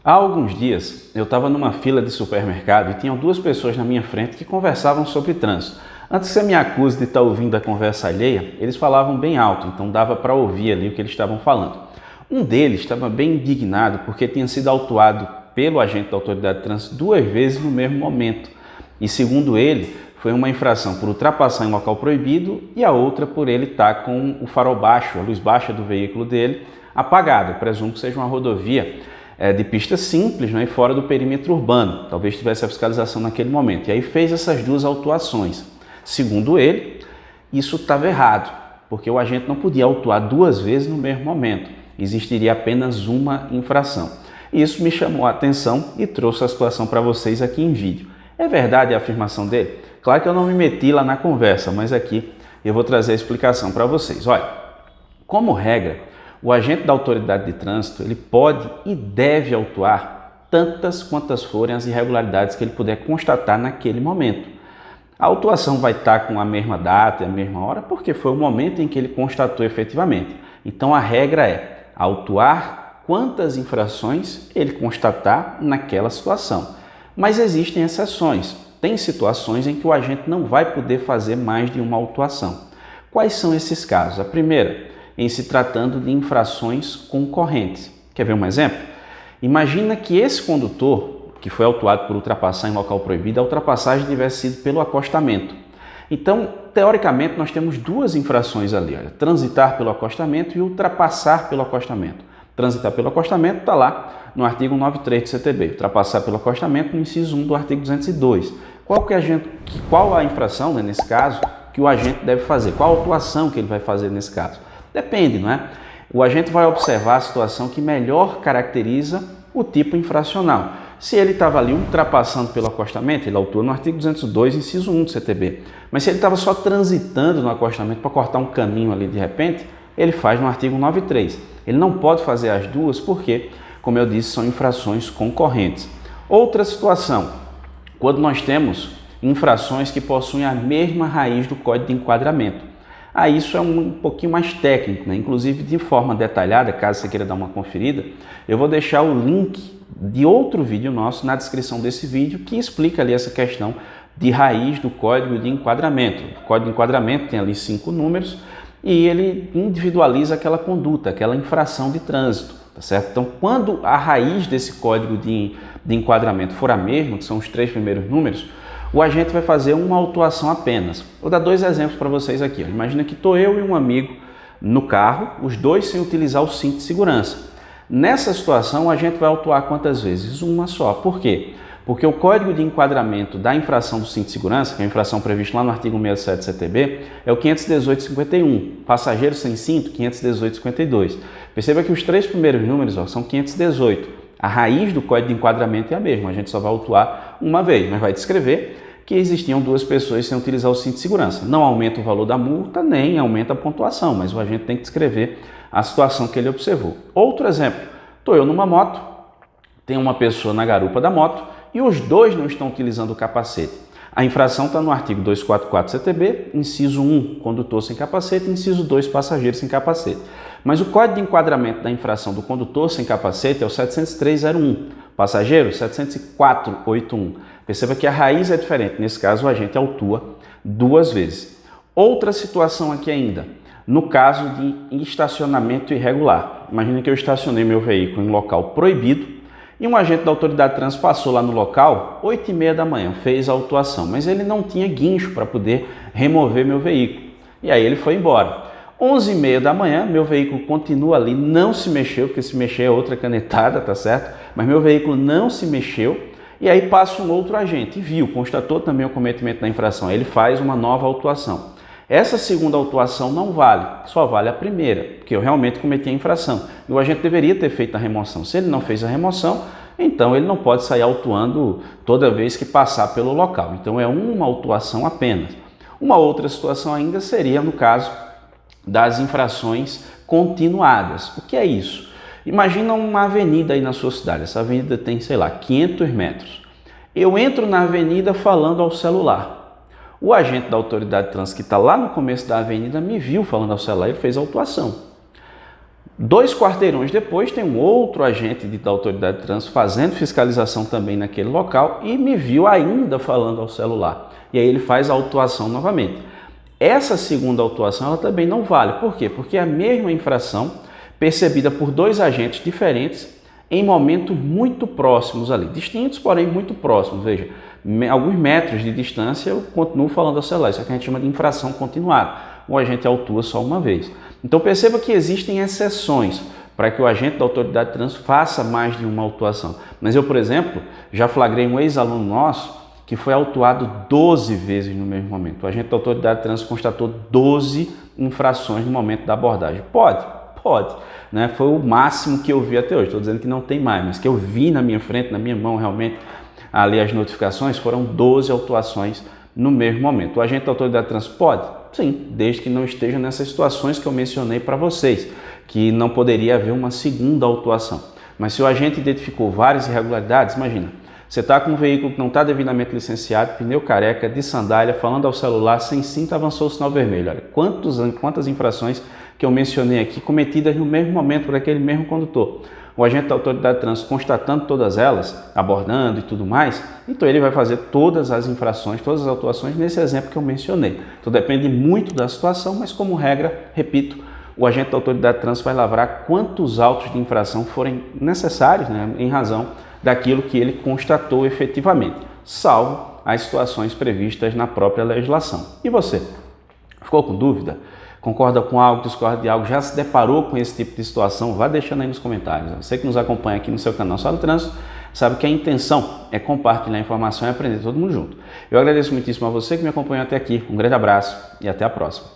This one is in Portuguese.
Há alguns dias eu estava numa fila de supermercado e tinham duas pessoas na minha frente que conversavam sobre trânsito. Antes que você me acuse de estar ouvindo a conversa alheia, eles falavam bem alto, então dava para ouvir ali o que eles estavam falando. Um deles estava bem indignado porque tinha sido autuado pelo agente da autoridade de trânsito duas vezes no mesmo momento. E segundo ele, foi uma infração por ultrapassar em local proibido e a outra por ele estar com o farol baixo, a luz baixa do veículo dele apagada. Eu presumo que seja uma rodovia de pista simples, né, e fora do perímetro urbano. Talvez tivesse a fiscalização naquele momento. E aí fez essas duas autuações. Segundo ele, isso estava errado, porque o agente não podia autuar duas vezes no mesmo momento. Existiria apenas uma infração. Isso me chamou a atenção e trouxe a situação para vocês aqui em vídeo. É verdade a afirmação dele? Claro que eu não me meti lá na conversa, mas aqui eu vou trazer a explicação para vocês. Olha, como regra, o agente da autoridade de trânsito ele pode e deve autuar tantas quantas forem as irregularidades que ele puder constatar naquele momento. A autuação vai estar com a mesma data e a mesma hora porque foi o momento em que ele constatou efetivamente. Então a regra é autuar quantas infrações ele constatar naquela situação. Mas existem exceções. Tem situações em que o agente não vai poder fazer mais de uma autuação. Quais são esses casos? A primeira, em se tratando de infrações concorrentes. Quer ver um exemplo? Imagina que esse condutor, que foi autuado por ultrapassar em local proibido, a ultrapassagem tivesse sido pelo acostamento. Então, teoricamente, nós temos duas infrações ali, olha, transitar pelo acostamento e ultrapassar pelo acostamento. Transitar pelo acostamento está lá no artigo 93 do CTB, ultrapassar pelo acostamento no inciso 1 do artigo 202. Qual a infração, né, nesse caso, que o agente deve fazer? Qual a autuação que ele vai fazer nesse caso? Depende, não é? O agente vai observar a situação que melhor caracteriza o tipo infracional. Se ele estava ali ultrapassando pelo acostamento, ele autua no artigo 202, inciso 1 do CTB. Mas se ele estava só transitando no acostamento para cortar um caminho ali de repente, ele faz no artigo 93. Ele não pode fazer as duas porque, como eu disse, são infrações concorrentes. Outra situação, quando nós temos infrações que possuem a mesma raiz do Código de Enquadramento. Aí isso é um pouquinho mais técnico, né? Inclusive de forma detalhada, caso você queira dar uma conferida, eu vou deixar o link de outro vídeo nosso na descrição desse vídeo que explica ali essa questão de raiz do Código de Enquadramento. O Código de Enquadramento tem ali 5 números e ele individualiza aquela conduta, aquela infração de trânsito, tá certo? Então, quando a raiz desse Código de Enquadramento for a mesma, que são os 3 primeiros números, o agente vai fazer uma autuação apenas. Vou dar 2 exemplos para vocês aqui. Imagina que estou eu e um amigo no carro, os dois sem utilizar o cinto de segurança. Nessa situação, o agente vai autuar quantas vezes? Uma só. Por quê? Porque o Código de Enquadramento da infração do cinto de segurança, que é a infração prevista lá no artigo 67 do CTB, é o 518.51. Passageiro sem cinto, 518.52. Perceba que os 3 primeiros números são 518. A raiz do Código de Enquadramento é a mesma, a gente só vai autuar uma vez, mas vai descrever que existiam 2 pessoas sem utilizar o cinto de segurança. Não aumenta o valor da multa, nem aumenta a pontuação, mas o agente tem que descrever a situação que ele observou. Outro exemplo, estou eu numa moto, tem uma pessoa na garupa da moto e os dois não estão utilizando o capacete. A infração está no artigo 244 CTB, inciso 1, condutor sem capacete, inciso 2, passageiro sem capacete. Mas o Código de Enquadramento da infração do condutor sem capacete é o 703.01, passageiro 704.81. Perceba que a raiz é diferente, nesse caso o agente autua 2 vezes. Outra situação aqui ainda, no caso de estacionamento irregular. Imagina que eu estacionei meu veículo em local proibido, e um agente da autoridade de trânsito passou lá no local, 8h30 da manhã, fez a autuação, mas ele não tinha guincho para poder remover meu veículo. E aí ele foi embora. 11h30 da manhã, meu veículo continua ali, não se mexeu, porque se mexer é outra canetada, tá certo? Mas meu veículo não se mexeu, e aí passa um outro agente, e viu, constatou também o cometimento da infração, aí ele faz uma nova autuação. Essa segunda autuação não vale, só vale a primeira, porque eu realmente cometi a infração. E o agente deveria ter feito a remoção. Se ele não fez a remoção, então ele não pode sair autuando toda vez que passar pelo local. Então é uma autuação apenas. Uma outra situação ainda seria no caso das infrações continuadas. O que é isso? Imagina uma avenida aí na sua cidade. Essa avenida tem, sei lá, 500 metros. Eu entro na avenida falando ao celular. O agente da autoridade de trânsito que está lá no começo da avenida me viu falando ao celular e fez a autuação. 2 quarteirões depois tem um outro agente da autoridade de trânsito fazendo fiscalização também naquele local e me viu ainda falando ao celular. E aí ele faz a autuação novamente. Essa segunda autuação ela também não vale. Por quê? Porque é a mesma infração percebida por 2 agentes diferentes em momentos muito próximos ali, distintos, porém muito próximos. Veja, alguns metros de distância eu continuo falando ao celular. Isso é o que a gente chama de infração continuada. O agente autua só uma vez. Então perceba que existem exceções para que o agente da autoridade de trânsito faça mais de uma autuação. Mas eu, por exemplo, já flagrei um ex-aluno nosso que foi autuado 12 vezes no mesmo momento. O agente da autoridade de trânsito constatou 12 infrações no momento da abordagem. Pode, né? Foi o máximo que eu vi até hoje. Estou dizendo que não tem mais, mas que eu vi na minha frente, na minha mão realmente, ali as notificações, foram 12 autuações no mesmo momento. O agente da autoridade de trânsito pode? Sim, desde que não esteja nessas situações que eu mencionei para vocês, que não poderia haver uma segunda autuação. Mas se o agente identificou várias irregularidades, imagina, você está com um veículo que não está devidamente licenciado, pneu careca, de sandália, falando ao celular, sem cinto, avançou o sinal vermelho. Olha, quantas infrações que eu mencionei aqui cometidas no mesmo momento por aquele mesmo condutor. O agente da autoridade de trânsito constatando todas elas, abordando e tudo mais, então ele vai fazer todas as infrações, todas as autuações nesse exemplo que eu mencionei. Então depende muito da situação, mas como regra, repito, o agente da autoridade de trânsito vai lavrar quantos autos de infração forem necessários, né, em razão daquilo que ele constatou efetivamente, salvo as situações previstas na própria legislação. E você? Ficou com dúvida? Concorda com algo, discorda de algo, já se deparou com esse tipo de situação? Vá deixando aí nos comentários. Você que nos acompanha aqui no seu canal Sala do Trânsito, sabe que a intenção é compartilhar a informação e aprender todo mundo junto. Eu agradeço muitíssimo a você que me acompanhou até aqui. Um grande abraço e até a próxima.